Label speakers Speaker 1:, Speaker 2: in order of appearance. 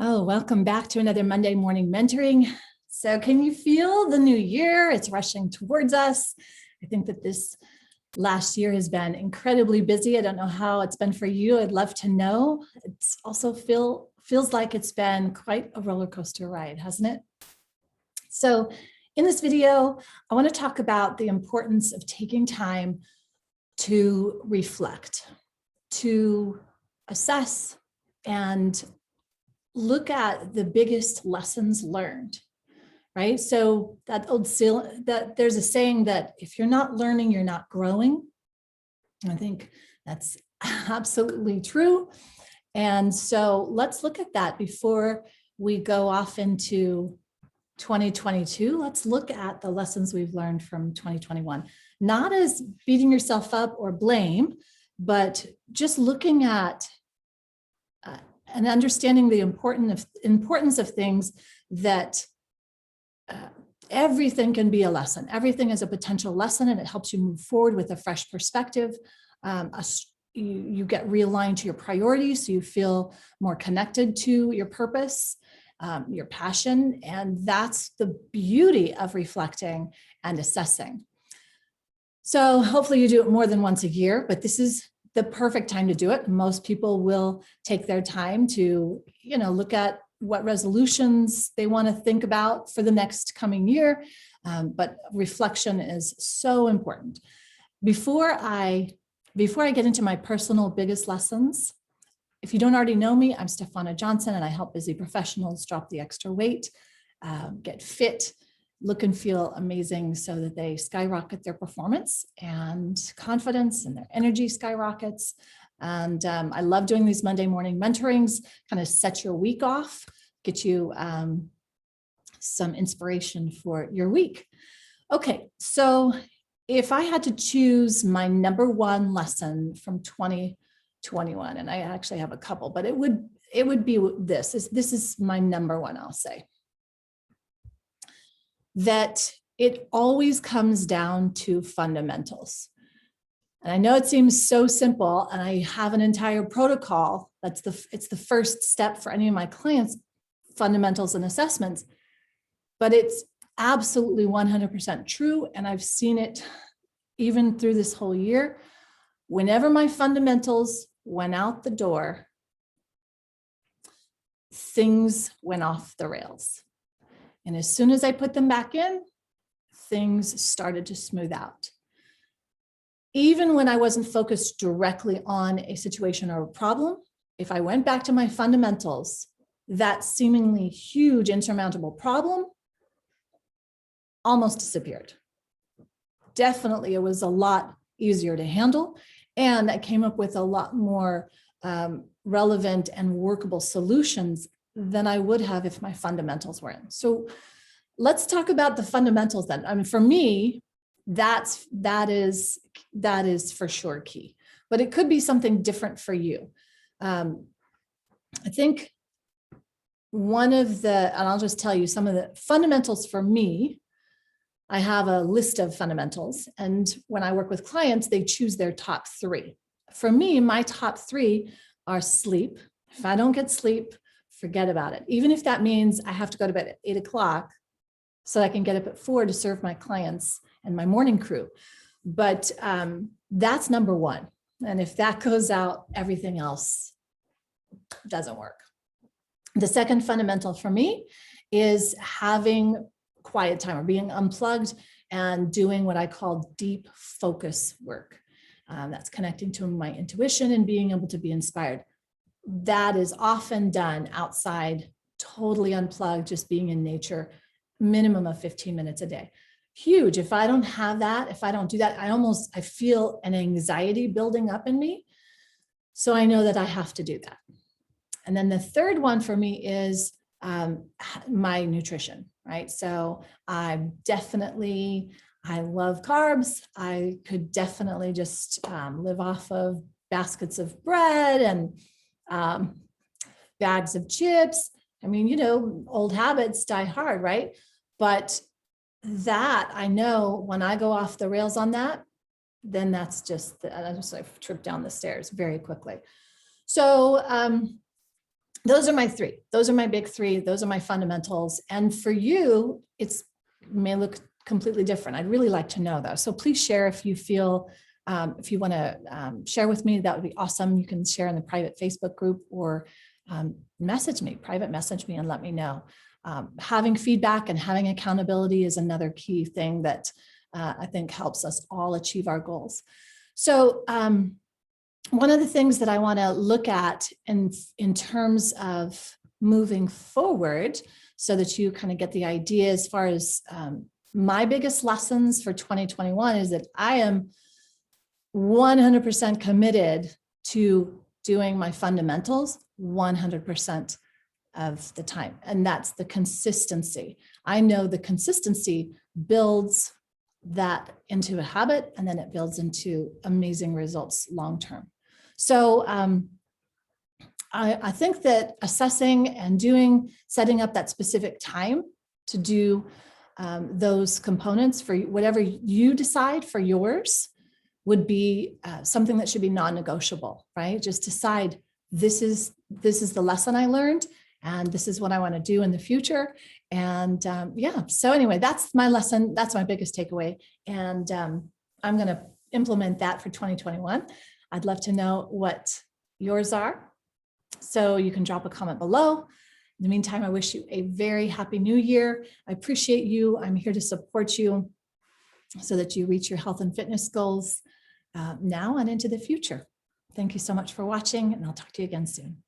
Speaker 1: Oh, welcome back to another Monday morning mentoring. So can you feel the new year? It's rushing towards us. I think that this last year has been incredibly busy. I don't know how it's been for you. I'd love to know. It's also feels like it's been quite a roller coaster ride, hasn't it? So in this video, I want to talk about the importance of taking time to reflect, to assess, and look at the biggest lessons learned, right? So that there's a saying that if you're not learning, you're not growing. I think that's absolutely true. And so let's look at that before we go off into 2022. Let's look at the lessons we've learned from 2021, not as beating yourself up or blame, but just looking at and understanding the importance of things that everything can be a lesson. Everything is a potential lesson, and it helps you move forward with a fresh perspective. You get realigned to your priorities, so you feel more connected to your purpose, your passion, and that's the beauty of reflecting and assessing. So hopefully you do it more than once a year, but this is the perfect time to do it. Most people will take their time to, look at what resolutions they want to think about for the next coming year. But reflection is so important. Before I get into my personal biggest lessons, if you don't already know me, I'm Stefana Johnson, and I help busy professionals drop the extra weight, get fit, look and feel amazing so that they skyrocket their performance and confidence, and their energy skyrockets. And I love doing these Monday morning mentorings, kind of set your week off, get you some inspiration for your week. Okay, so if I had to choose my number one lesson from 2021, and I actually have a couple, but it would be this. This is my number one, I'll say. That it always comes down to fundamentals. And I know it seems so simple, and I have an entire protocol. It's the first step for any of my clients, fundamentals and assessments, but it's absolutely 100% true. And I've seen it even through this whole year. Whenever my fundamentals went out the door, things went off the rails. And as soon as I put them back in, things started to smooth out. Even when I wasn't focused directly on a situation or a problem, if I went back to my fundamentals, that seemingly huge insurmountable problem almost disappeared. Definitely, it was a lot easier to handle, and I came up with a lot more relevant and workable solutions than I would have if my fundamentals were in. So let's talk about the fundamentals then. I mean, for me, that is for sure key, but it could be something different for you. I think and I'll just tell you some of the fundamentals for me. I have a list of fundamentals, and when I work with clients, they choose their top three. For me, my top three are sleep. If I don't get sleep, forget about it. Even if that means I have to go to bed at 8 o'clock so I can get up at 4 to serve my clients and my morning crew. But that's number one. And if that goes out, everything else doesn't work. The second fundamental for me is having quiet time, or being unplugged and doing what I call deep focus work. That's connecting to my intuition and being able to be inspired. That is often done outside, totally unplugged, just being in nature, minimum of 15 minutes a day. Huge. If I don't have that, if I don't do that, I feel an anxiety building up in me. So I know that I have to do that. And then the third one for me is my nutrition, right? So I love carbs. I could definitely just live off of baskets of bread and bags of chips. I mean, old habits die hard, right? But that, I know when I go off the rails on that, then that's I just like trip down the stairs very quickly. So those are my three. Those are my big three. Those are my fundamentals. And for you, it may look completely different. I'd really like to know though. So please share if you feel, if you want to share with me, that would be awesome. You can share in the private Facebook group or private message me and let me know. Having feedback and having accountability is another key thing that I think helps us all achieve our goals. So one of the things that I want to look at in terms of moving forward, so that you kind of get the idea as far as my biggest lessons for 2021 is that I am 100% committed to doing my fundamentals 100% of the time. And that's the consistency. I know the consistency builds that into a habit, and then it builds into amazing results long-term. So I think that assessing and setting up that specific time to do those components for whatever you decide for yours would be something that should be non-negotiable, right? Just decide this is the lesson I learned, and this is what I want to do in the future. And yeah, so anyway, that's my lesson. That's my biggest takeaway. And I'm going to implement that for 2021. I'd love to know what yours are. So you can drop a comment below. In the meantime, I wish you a very happy new year. I appreciate you. I'm here to support you so that you reach your health and fitness goals now and into the future. Thank you so much for watching, and I'll talk to you again soon.